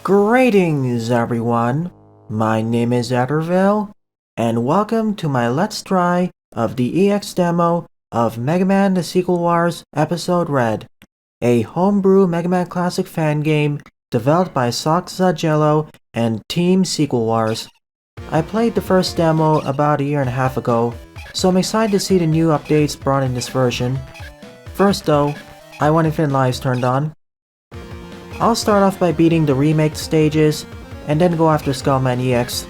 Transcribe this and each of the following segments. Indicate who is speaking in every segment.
Speaker 1: Greetings everyone, my name is Etterville, and welcome to my Let's Try of the EX demo of Mega Man The Sequel Wars Episode Red, a homebrew Mega Man Classic fan game developed by SokZaJelo and Team Sequel Wars. I played the first demo about a year and a half ago, so I'm excited to see the new updates brought in this version. First though, I want Infinite Lives turned on. I'll start off by beating the remake stages, and then go after Skullman EX.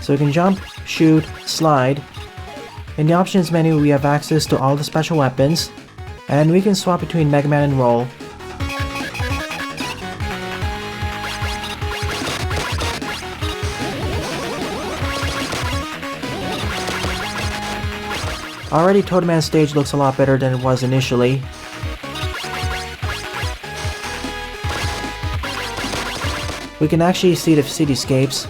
Speaker 1: So we can jump, shoot, slide. In the options menu we have access to all the special weapons, and we can swap between Mega Man and Roll. Already Toad Man's stage looks a lot better than it was initially. We can actually see the cityscapes.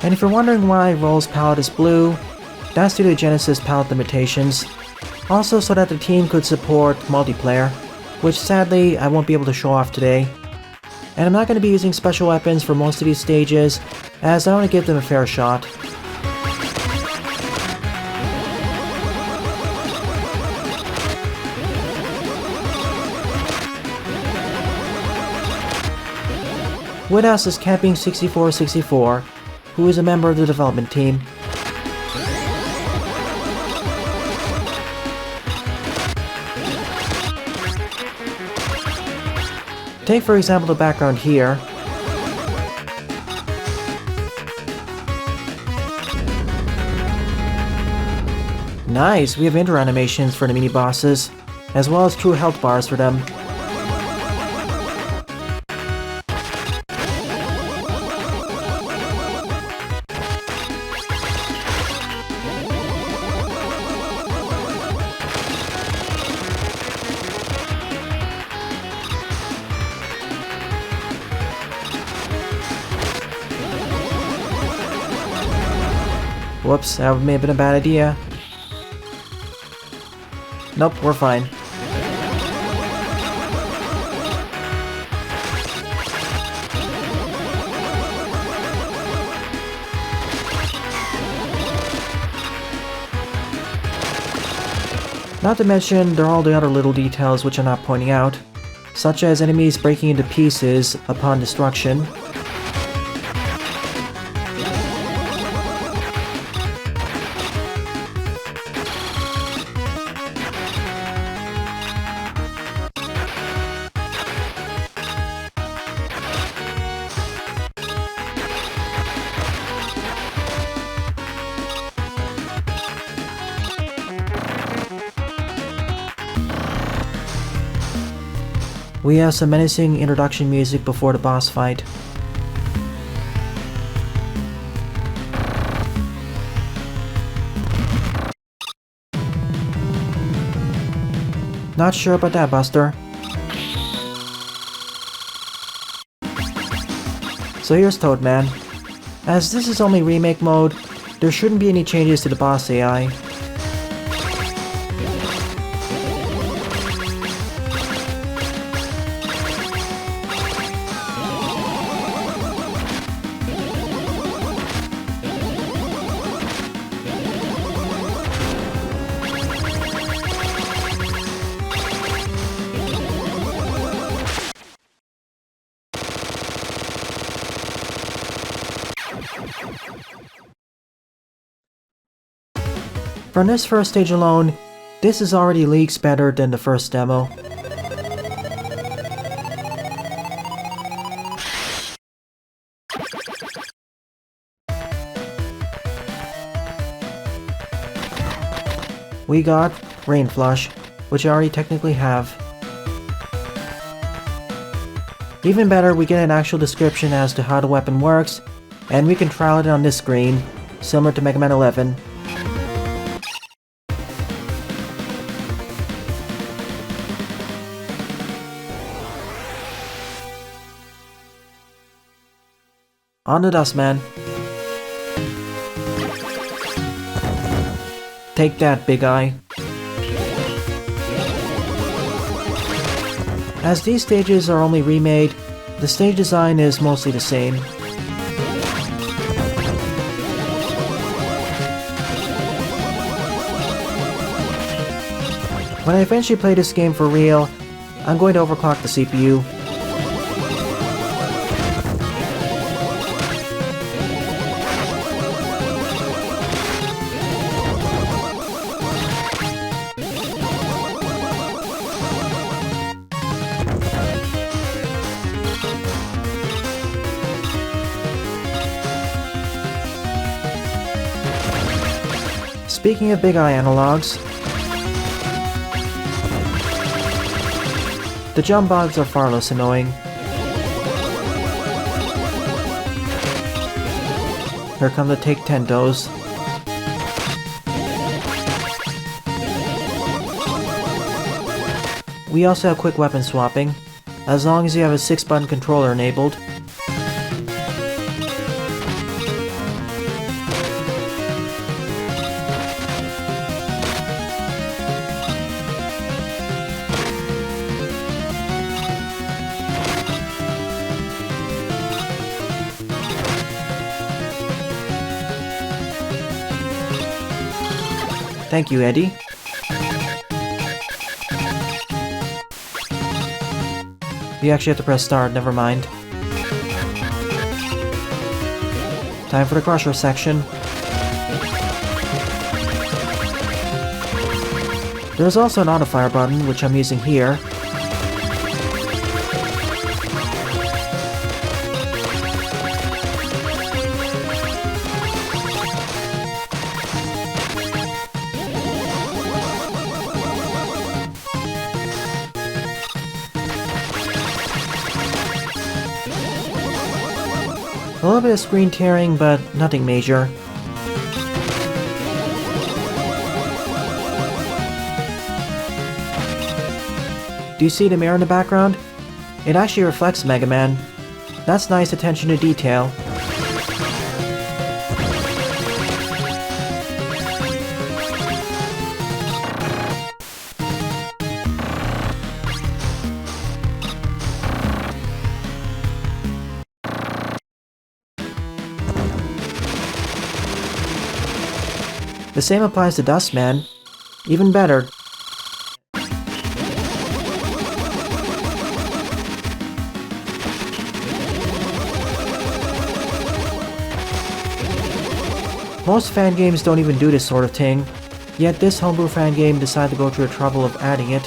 Speaker 1: And if you're wondering why Roll's palette is blue, that's due to Genesis palette limitations. Also so that the team could support multiplayer, which sadly I won't be able to show off today. And I'm not going to be using special weapons for most of these stages, as I want to give them a fair shot. With us is Camping6464, who is a member of the development team. Take for example the background here. Nice, we have enter animations for the mini bosses, as well as true health bars for them. Whoops, that may have been a bad idea. Nope, we're fine. Not to mention, there are all the other little details which I'm not pointing out, such as enemies breaking into pieces upon destruction. We have some menacing introduction music before the boss fight. Not sure about that, Buster. So here's Toad Man. As this is only remake mode, there shouldn't be any changes to the boss AI. From this first stage alone, this is already leagues better than the first demo. We got Rain Flush, which I already technically have. Even better, we get an actual description as to how the weapon works, and we can trial it on this screen, similar to Mega Man 11. On the Dustman. Take that, Big Eye. As these stages are only remade, the stage design is mostly the same. When I eventually play this game for real, I'm going to overclock the CPU. Speaking of Big Eye analogs, the jump bugs are far less annoying. Here come the Take 10 Dos. We also have quick weapon swapping, as long as you have a 6-button controller enabled. Thank you, Eddie. You actually have to press start, never mind. Time for the crusher section. There's also an auto-fire button, which I'm using here. A little bit of screen tearing, but nothing major. Do you see the mirror in the background? It actually reflects Mega Man. That's nice attention to detail. The same applies to Dustman. Even better. Most fan games don't even do this sort of thing, yet this homebrew fan game decided to go through the trouble of adding it.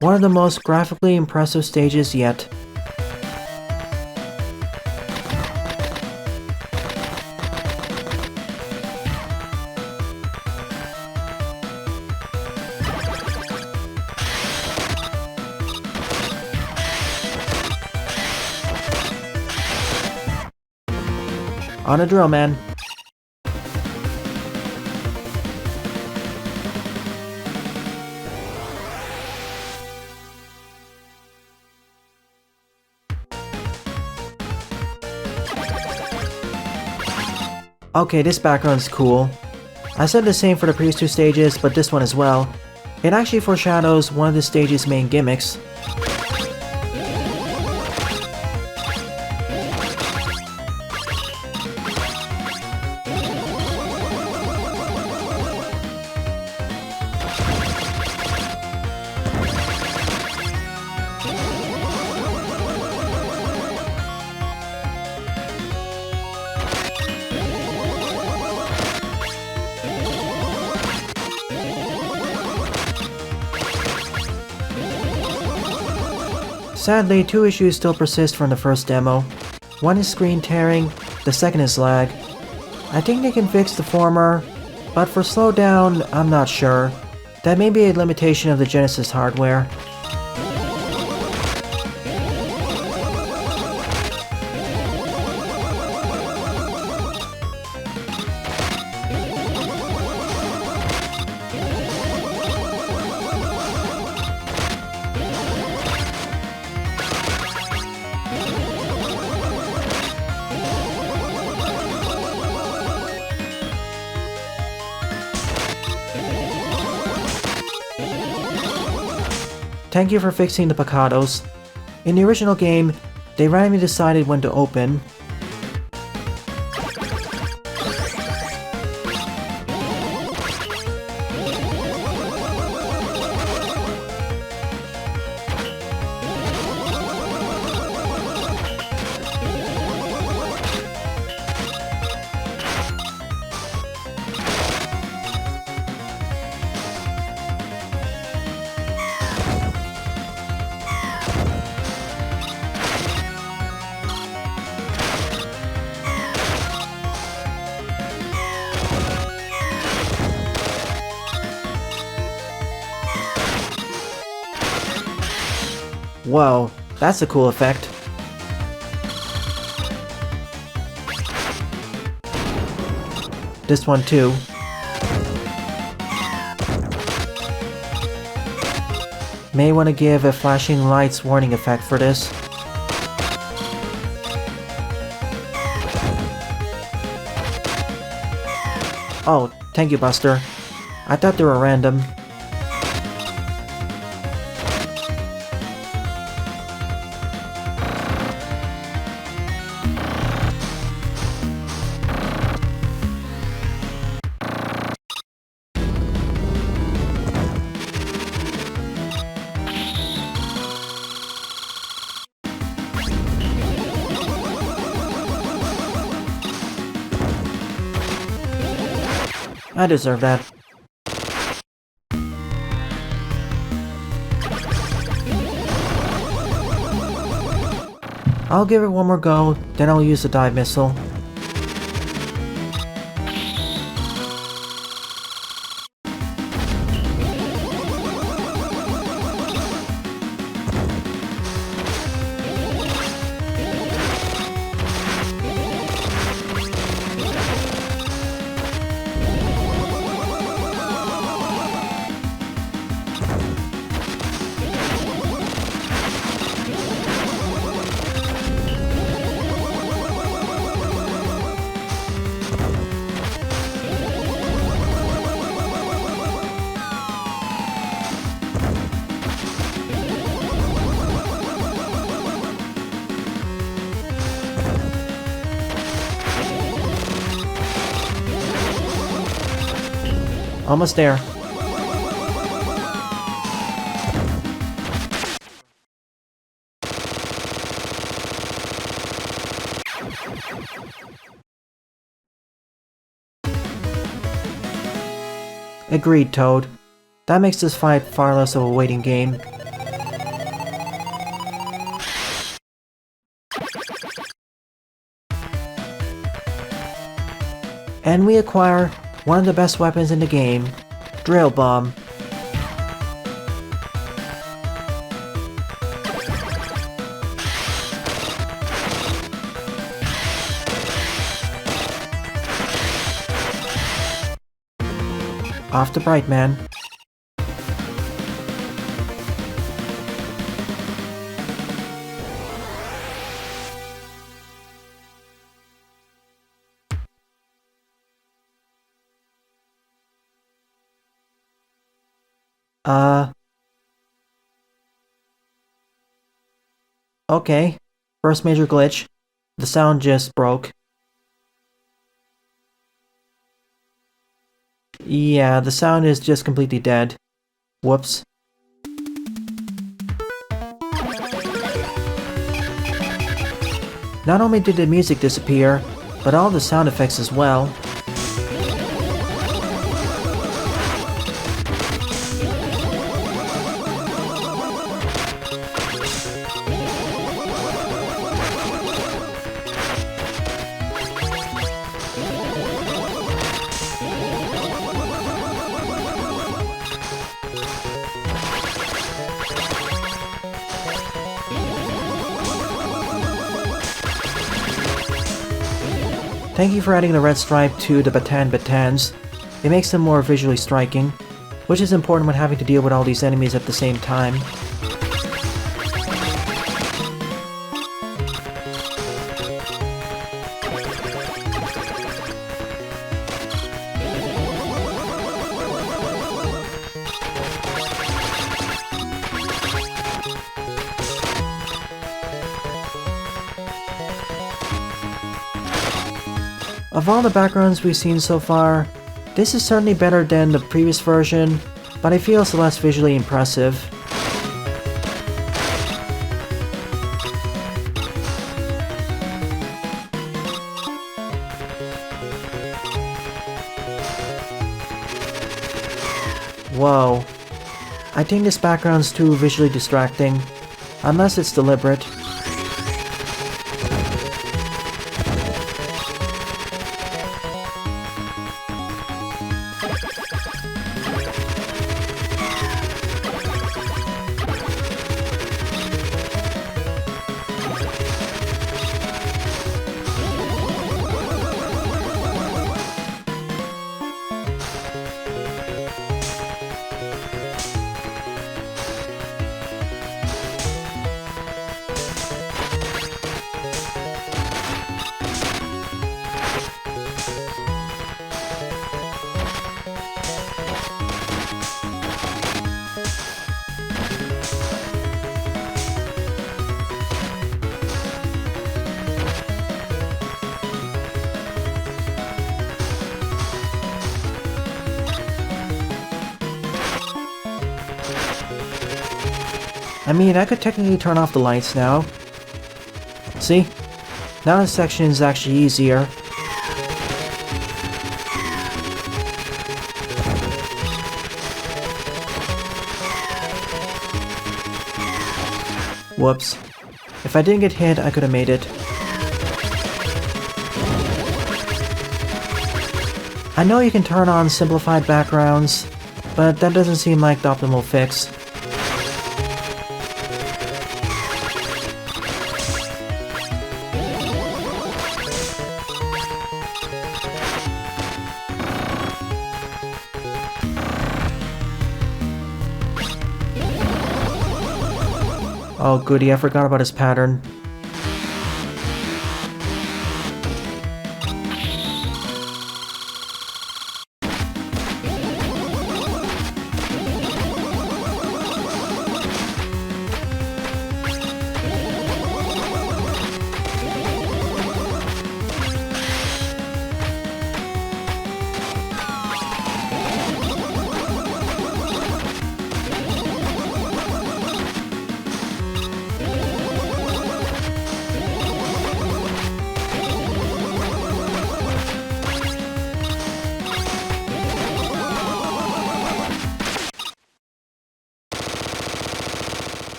Speaker 1: One of the most graphically impressive stages yet. On a drill, man. Okay, this background's cool. I said the same for the previous two stages, but this one as well. It actually foreshadows one of the stage's main gimmicks. Sadly, two issues still persist from the first demo. One is screen tearing, the second is lag. I think they can fix the former, but for slowdown, I'm not sure. That may be a limitation of the Genesis hardware. Thank you for fixing the piccados. In the original game, they randomly decided when to open. Whoa, that's a cool effect. This one too. May want to give a flashing lights warning effect for this. Oh, thank you, Buster. I thought they were random. I deserve that. I'll give it one more go, then I'll use the dive missile. Almost there. Agreed, Toad. That makes this fight far less of a waiting game. And we acquire one of the best weapons in the game, Drill Bomb. Off the bright man. Okay. First major glitch. The sound just broke. Yeah, the sound is just completely dead. Whoops. Not only did the music disappear, but all the sound effects as well. Thank you for adding the red stripe to the Batans. It makes them more visually striking, which is important when having to deal with all these enemies at the same time. Of all the backgrounds we've seen so far, this is certainly better than the previous version, but I feel it's less visually impressive. Whoa. I think this background's too visually distracting, unless it's deliberate. I mean, I could technically turn off the lights now. See? Now this section is actually easier. Whoops. If I didn't get hit, I could have made it. I know you can turn on simplified backgrounds, but that doesn't seem like the optimal fix. Oh goody, I forgot about his pattern.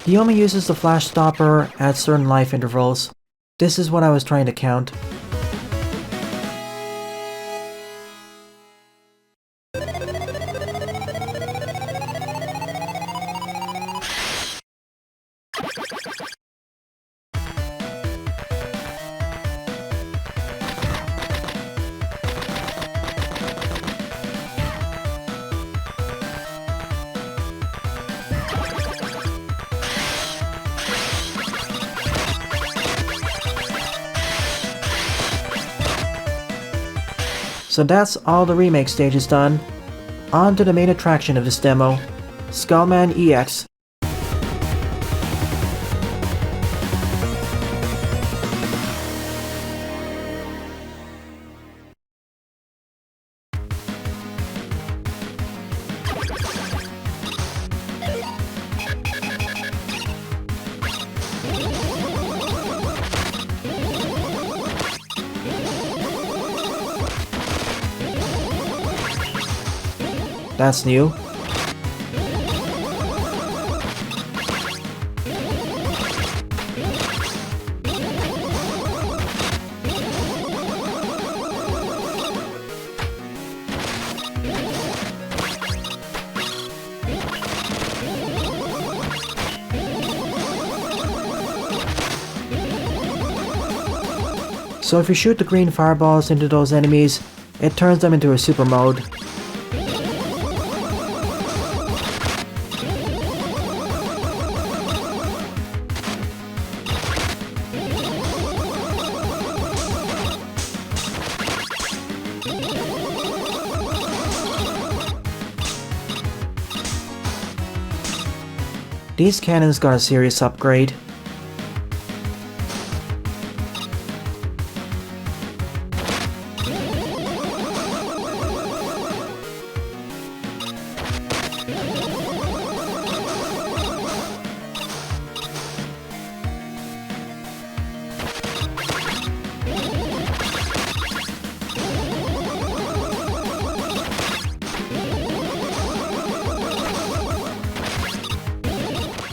Speaker 1: He only uses the flash stopper at certain life intervals. This is what I was trying to count. So that's all the remake stages done. On to the main attraction of this demo. Skullman EX. That's new. So if you shoot the green fireballs into those enemies, it turns them into a super mode. These cannons got a serious upgrade.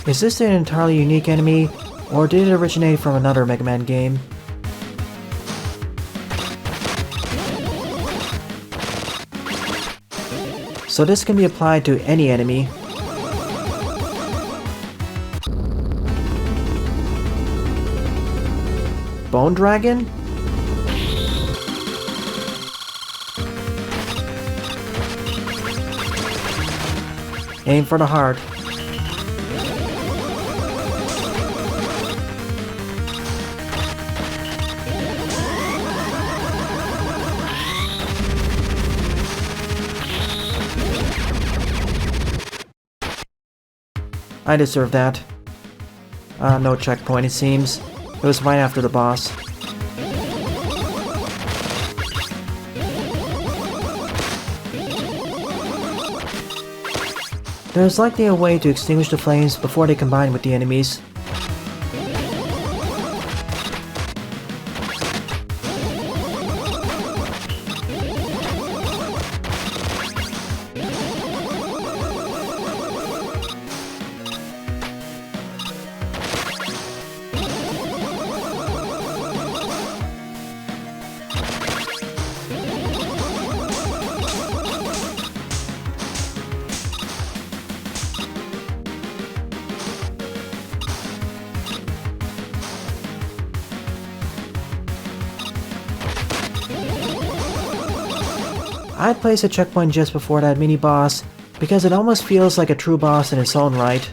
Speaker 1: Is this an entirely unique enemy, or did it originate from another Mega Man game? So this can be applied to any enemy. Bone Dragon? Aim for the heart. I deserve that. No checkpoint it seems. It was right after the boss. There's likely a way to extinguish the flames before they combine with the enemies. I'd place a checkpoint just before that mini-boss, because it almost feels like a true boss in its own right.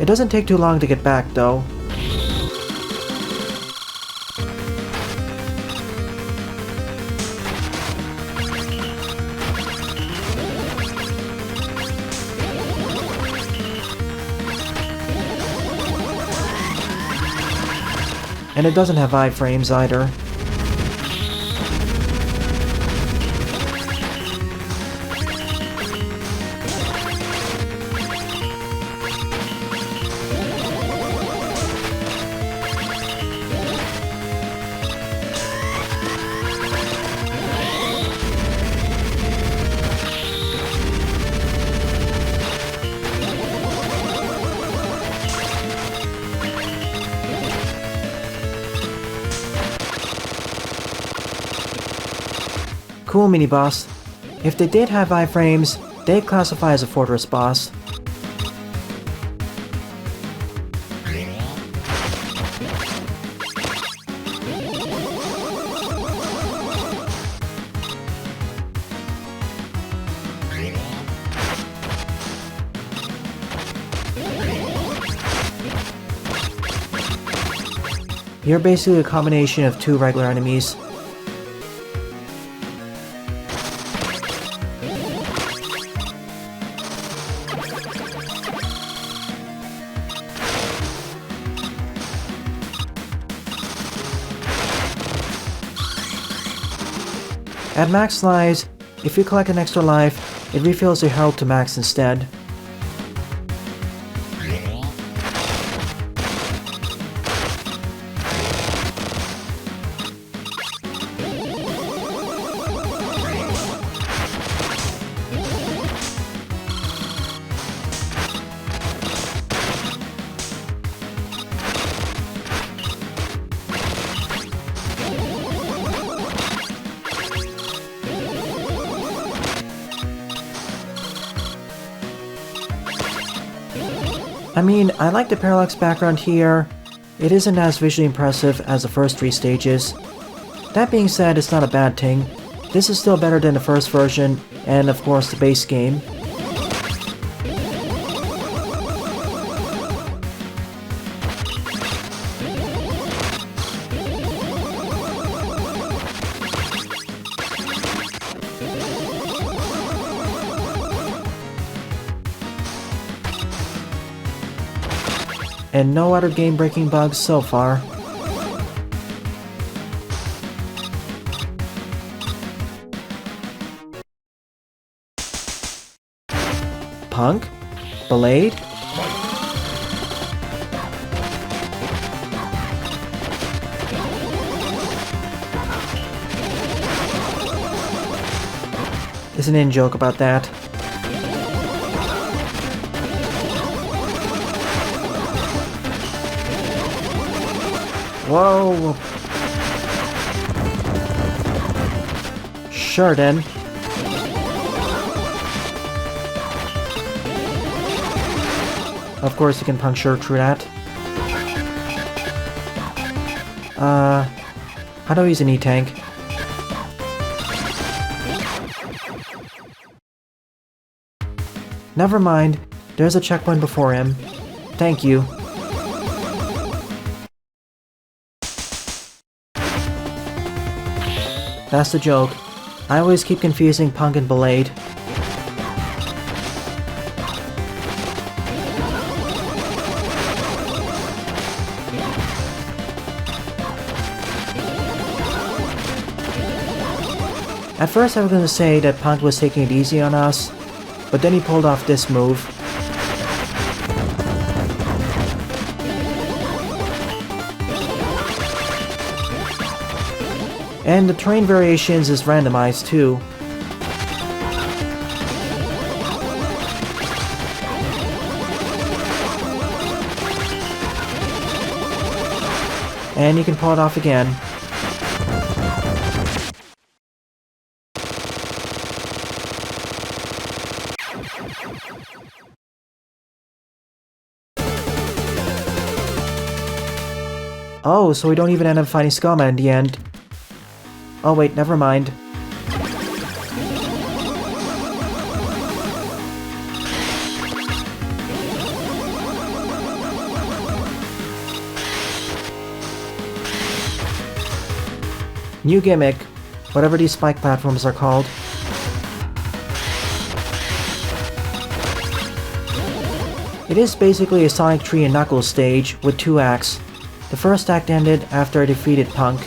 Speaker 1: It doesn't take too long to get back, though. And it doesn't have iframes either. Cool mini-boss. If they did have iframes, they'd classify as a fortress boss. You're basically a combination of two regular enemies. At max lives, if you collect an extra life, it refills your health to max instead. I mean, I like the parallax background here. It isn't as visually impressive as the first 3 stages. That being said, it's not a bad thing. This is still better than the first version, and of course the base game. And no other game-breaking bugs so far. Punk? Blade? Isn't it a joke about that? Whoa! Sure then. Of course you can puncture through that. How do I use an E-tank? Never mind, there's a checkpoint before him. Thank you. That's the joke. I always keep confusing Punk and Blade. At first I was going to say that Punk was taking it easy on us, but then he pulled off this move. And the terrain variations is randomized too. And you can pull it off again. Oh, so we don't even end up fighting Skullman in the end. Oh wait, never mind. New gimmick, whatever these spike platforms are called. It is basically a Sonic 3 and Knuckles stage with 2 acts. The first act ended after I defeated Punk.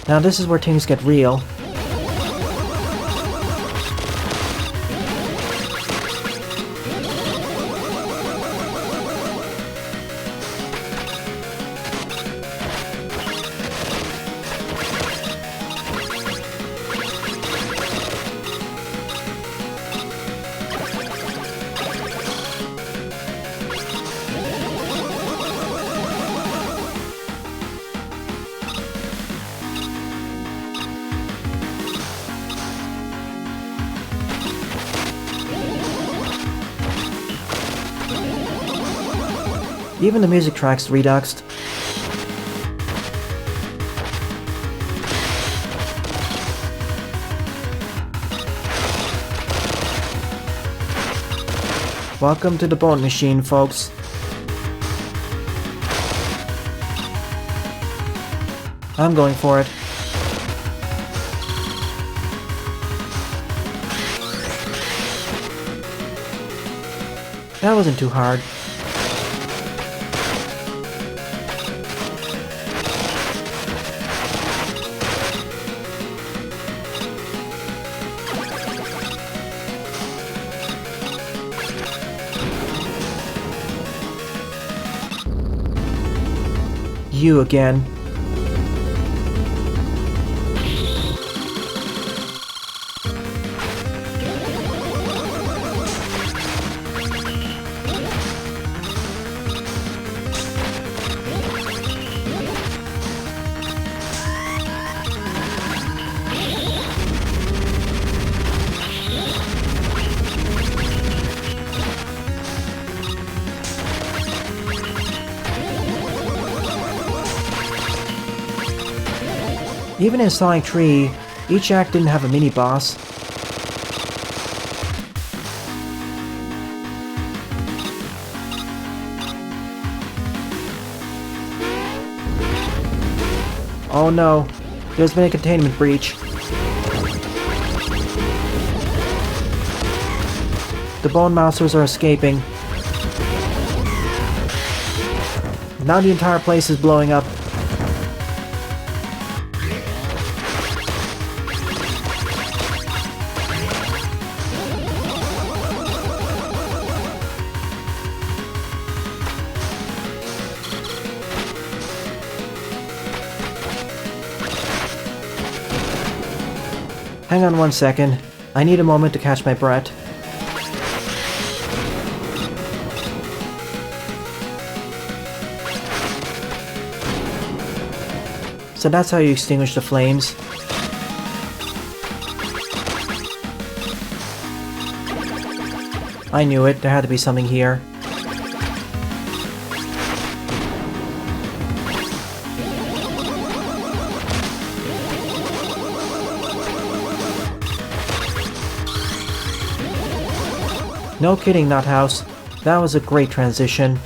Speaker 1: Now this is where things get real. Even the music track's reduxed. Welcome to the Bone Machine, folks. I'm going for it. That wasn't too hard. You again. Even in Sonic 3, each act didn't have a mini-boss. Oh no, there's been a containment breach. The Bone Monsters are escaping. Now the entire place is blowing up. Hang on 1 second. I need a moment to catch my breath. So that's how you extinguish the flames. I knew it, there had to be something here. No kidding, Nuthouse. That was a great transition.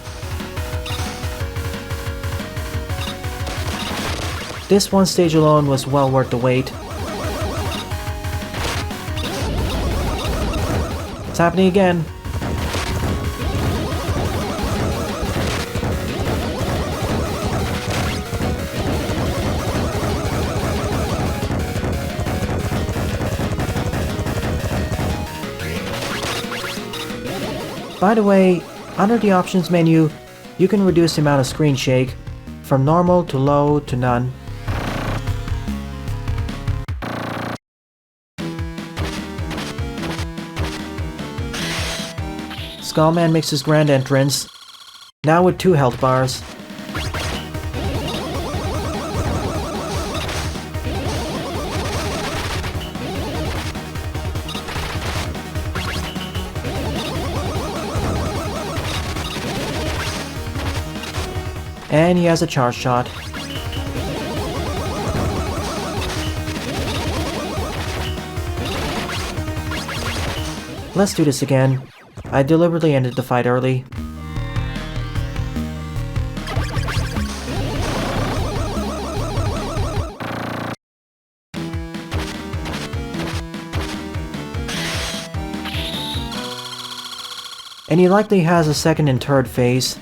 Speaker 1: This one stage alone was well worth the wait. It's happening again. By the way, under the options menu, you can reduce the amount of screen shake from normal to low to none. Skullman makes his grand entrance, now with 2 health bars. And he has a charge shot. Let's do this again. I deliberately ended the fight early. And he likely has a second and third phase.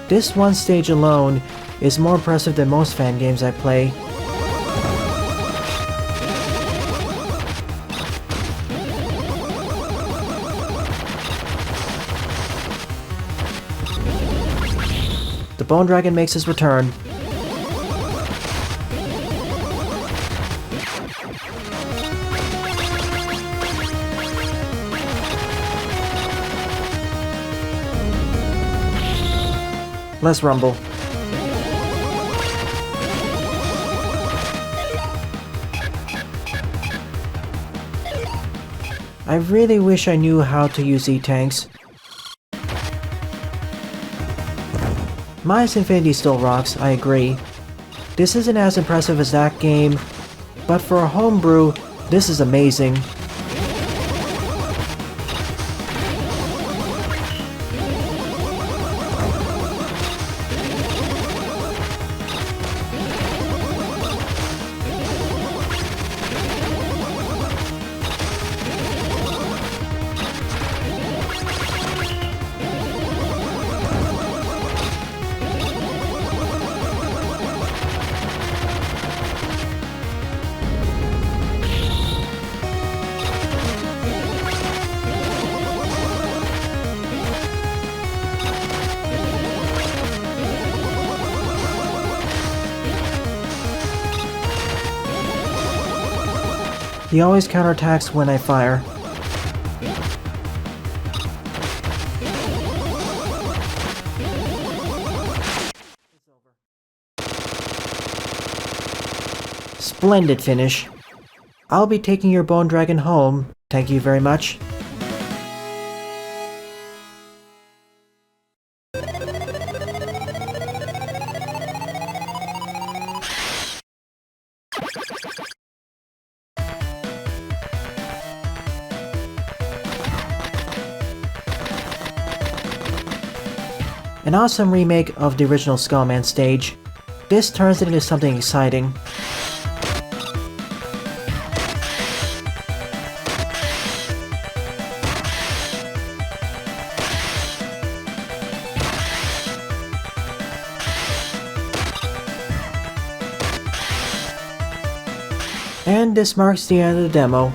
Speaker 1: This one stage alone is more impressive than most fan games I play. The Bone Dragon makes his return. Let's rumble. I really wish I knew how to use E-tanks. Mice Infinity still rocks, I agree. This isn't as impressive as that game, but for a homebrew, this is amazing. He always counterattacks when I fire. Splendid finish. I'll be taking your bone dragon home. Thank you very much. An awesome remake of the original Skullman stage. This turns it into something exciting. And this marks the end of the demo.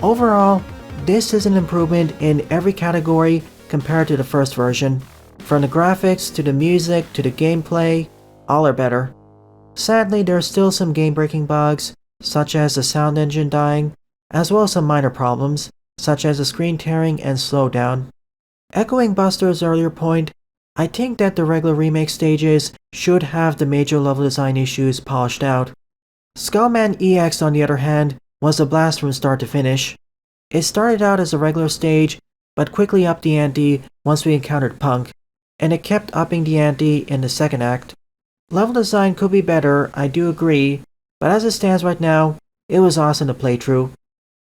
Speaker 1: Overall, this is an improvement in every category compared to the first version. From the graphics, to the music, to the gameplay, all are better. Sadly, there are still some game-breaking bugs, such as the sound engine dying, as well as some minor problems, such as the screen tearing and slowdown. Echoing Buster's earlier point, I think that the regular remake stages should have the major level design issues polished out. Skullman EX, on the other hand, was a blast from start to finish. It started out as a regular stage, but quickly upped the ante once we encountered Punk, and it kept upping the ante in the second act. Level design could be better, I do agree, but as it stands right now, it was awesome to play through.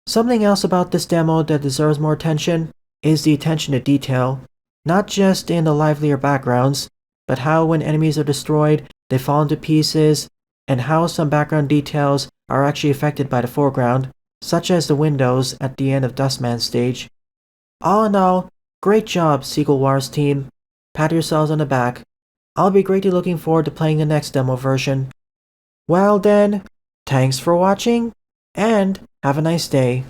Speaker 1: Something else about this demo that deserves more attention is the attention to detail, not just in the livelier backgrounds, but how when enemies are destroyed, they fall into pieces, and how some background details are actually affected by the foreground, such as the windows at the end of Dustman's stage. All in all, great job, Sequel Wars team. Pat yourselves on the back. I'll be greatly looking forward to playing the next demo version. Well then, thanks for watching, and have a nice day.